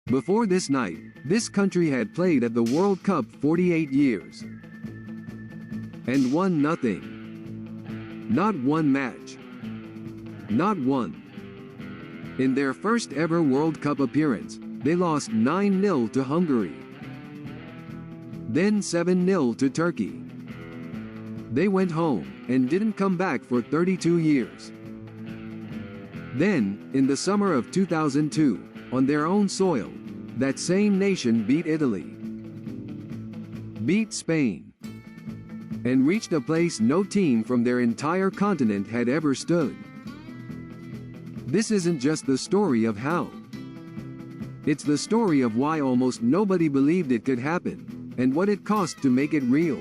Before this night, this country had played at the World Cup 48 years and won nothing. Not one match. Not one. In their first ever World Cup appearance, they lost 9-0 to Hungary. Then 7-0 to Turkey. They went home and didn't come back for 32 years. Then, in the summer of 2002, on their own soil, that same nation beat Italy, beat Spain, and reached a place no team from their entire continent had ever stood. This isn't just the story of how. It's the story of why almost nobody believed it could happen, and what it cost to make it real.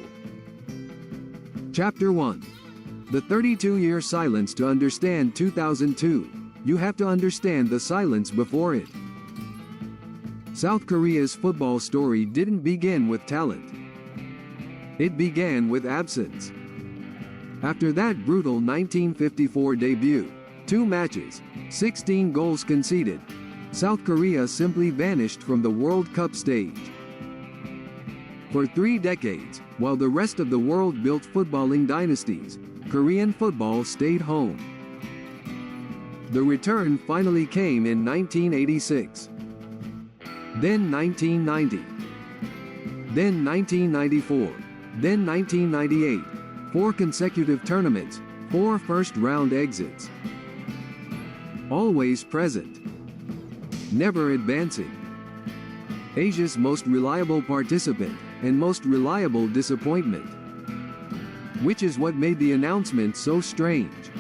Chapter 1. The 32-year silence. To understand 2002, you have to understand the silence before it. South Korea's football story didn't begin with talent. It began with absence. After that brutal 1954 debut, 2 matches, 16 goals conceded, South Korea simply vanished from the World Cup stage. For 3 decades, while the rest of the world built footballing dynasties, Korean football stayed home. The return finally came in 1986. Then 1990. Then 1994. Then 1998. 4 consecutive tournaments, 4 first-round exits. Always present. Never advancing. Asia's most reliable participant, and most reliable disappointment. Which is what made the announcement so strange.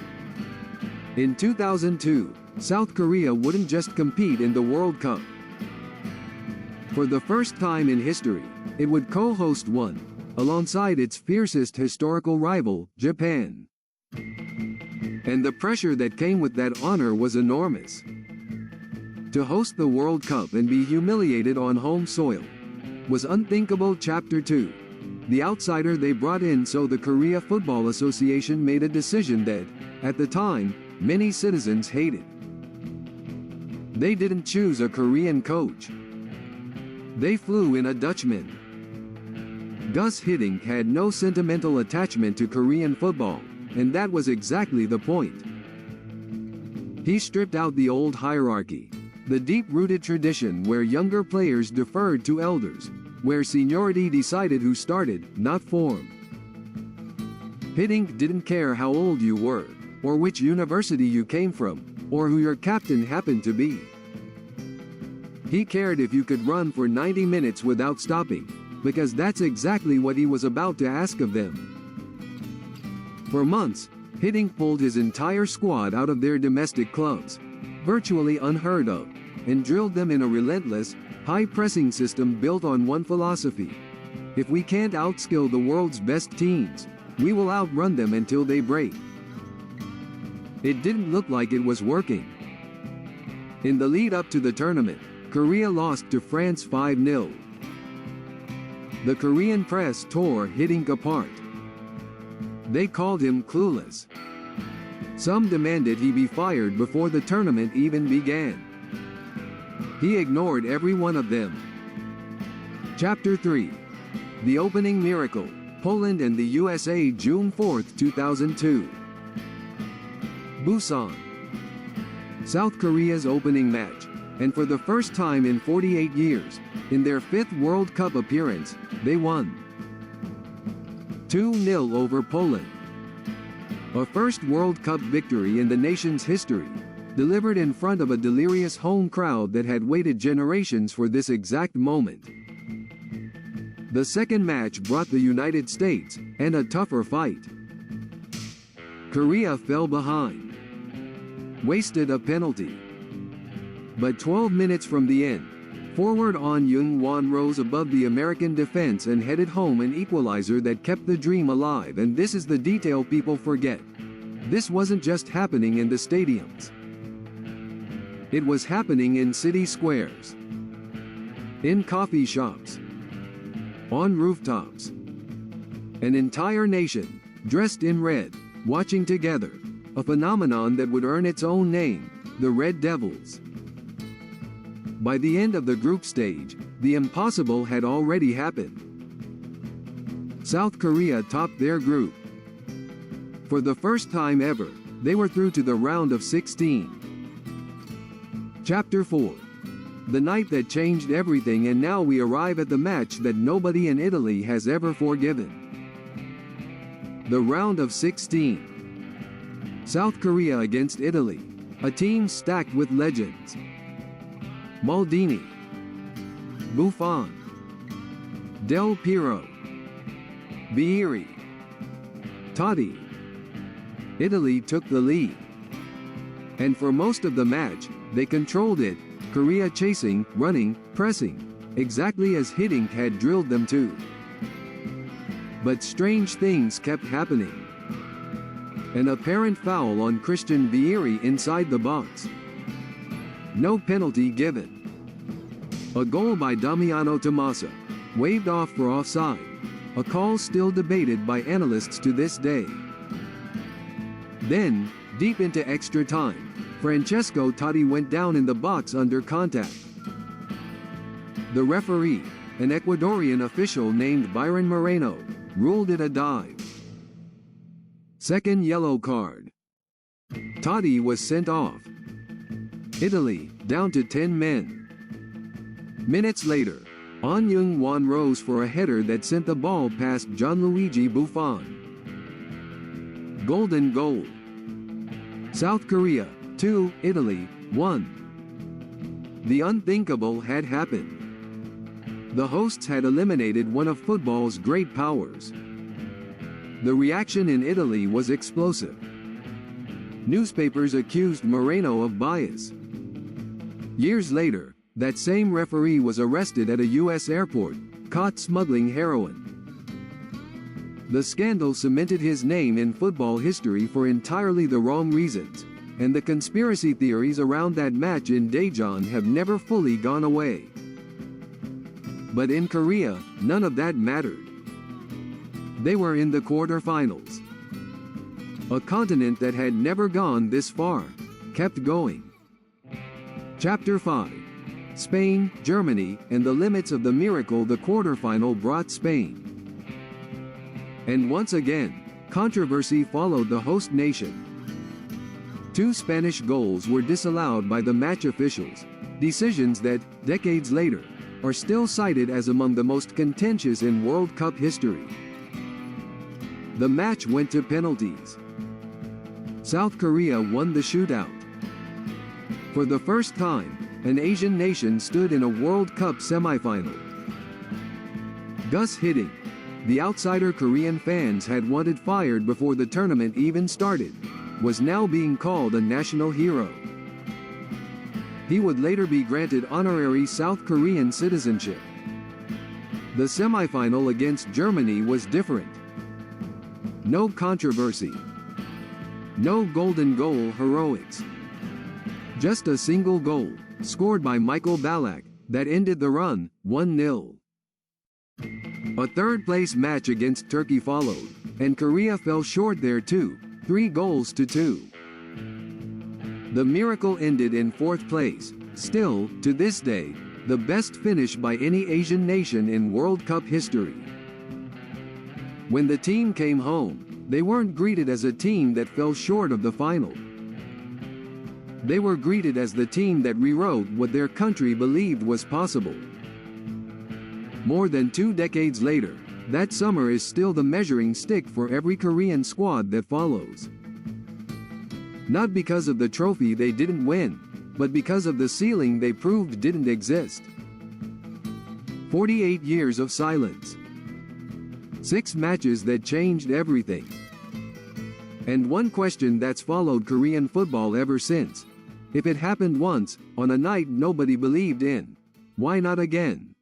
In 2002, South Korea wouldn't just compete in the World Cup. For the first time in history, it would co-host one, alongside its fiercest historical rival, Japan. And the pressure that came with that honor was enormous. To host the World Cup and be humiliated on home soil was unthinkable. Chapter 2. The outsider they brought in. So the Korea Football Association made a decision that, at the time, many citizens hated. They didn't choose a Korean coach. They flew in a Dutchman. Gus Hiddink had no sentimental attachment to Korean football, and that was exactly the point. He stripped out the old hierarchy, the deep-rooted tradition where younger players deferred to elders, where seniority decided who started, not form. Hiddink didn't care how old you were, or which university you came from, or who your captain happened to be. He cared if you could run for 90 minutes without stopping, because that's exactly what he was about to ask of them. For months, Hiddink pulled his entire squad out of their domestic clubs, virtually unheard of, and drilled them in a relentless, high-pressing system built on one philosophy. If we can't outskill the world's best teams, we will outrun them until they break. It didn't look like it was working. In the lead up to the tournament, Korea lost to France 5-0. The Korean press tore Hiddink apart. They called him clueless. Some demanded he be fired before the tournament even began. He ignored every one of them. Chapter 3. The opening miracle, Poland and the USA. June 4, 2002. Busan. South Korea's opening match, and for the first time in 48 years, in their 5th World Cup appearance, they won 2-0 over Poland. A first World Cup victory in the nation's history, delivered in front of a delirious home crowd that had waited generations for this exact moment. The second match brought the United States, and a tougher fight. Korea fell behind. Wasted a penalty. But 12 minutes from the end, forward On Young-won rose above the American defense and headed home an equalizer that kept the dream alive. And this is the detail people forget. This wasn't just happening in the stadiums. It was happening in city squares, in coffee shops, on rooftops. An entire nation, dressed in red, watching together, a phenomenon that would earn its own name, the Red Devils. By the end of the group stage, the impossible had already happened. South Korea topped their group. For the first time ever, they were through to the round of 16. Chapter 4. The night that changed everything, and now we arrive at the match that nobody in Italy has ever forgiven. The round of 16. South Korea against Italy, a team stacked with legends. Maldini, Buffon, Del Piero, Vieri, Totti. Italy took the lead. And for most of the match, they controlled it, Korea chasing, running, pressing, exactly as Hiddink had drilled them to. But strange things kept happening. An apparent foul on Christian Vieri inside the box. No penalty given. A goal by Damiano Tomasa, waved off for offside, a call still debated by analysts to this day. Then, deep into extra time, Francesco Totti went down in the box under contact. The referee, an Ecuadorian official named Byron Moreno, ruled it a dive. Second yellow card. Totti was sent off. Italy, down to 10 men. Minutes later, An Jung-won rose for a header that sent the ball past Gianluigi Buffon. Golden goal. South Korea, 2, Italy, 1. The unthinkable had happened. The hosts had eliminated one of football's great powers. The reaction in Italy was explosive. Newspapers accused Moreno of bias. Years later, that same referee was arrested at a U.S. airport, caught smuggling heroin. The scandal cemented his name in football history for entirely the wrong reasons, and the conspiracy theories around that match in Daejeon have never fully gone away. But in Korea, none of that mattered. They were in the quarterfinals. A continent that had never gone this far, kept going. Chapter 5. Spain, Germany, and the limits of the miracle the quarterfinal brought Spain. And once again, controversy followed the host nation. 2 Spanish goals were disallowed by the match officials, decisions that, decades later, are still cited as among the most contentious in World Cup history. The match went to penalties. South Korea won the shootout. For the first time, an Asian nation stood in a World Cup semifinal. Gus Hiddink, the outsider Korean fans had wanted fired before the tournament even started, was now being called a national hero. He would later be granted honorary South Korean citizenship. The semifinal against Germany was different. No controversy. No golden goal heroics. Just a single goal, scored by Michael Ballack, that ended the run, 1-0. A third-place match against Turkey followed, and Korea fell short there too, 3-2. The miracle ended in 4th place, still, to this day, the best finish by any Asian nation in World Cup history. When the team came home, they weren't greeted as a team that fell short of the final. They were greeted as the team that rewrote what their country believed was possible. More than 2 decades later, that summer is still the measuring stick for every Korean squad that follows. Not because of the trophy they didn't win, but because of the ceiling they proved didn't exist. 48 years of silence. 6 matches that changed everything. And one question that's followed Korean football ever since. If it happened once, on a night nobody believed in, why not again?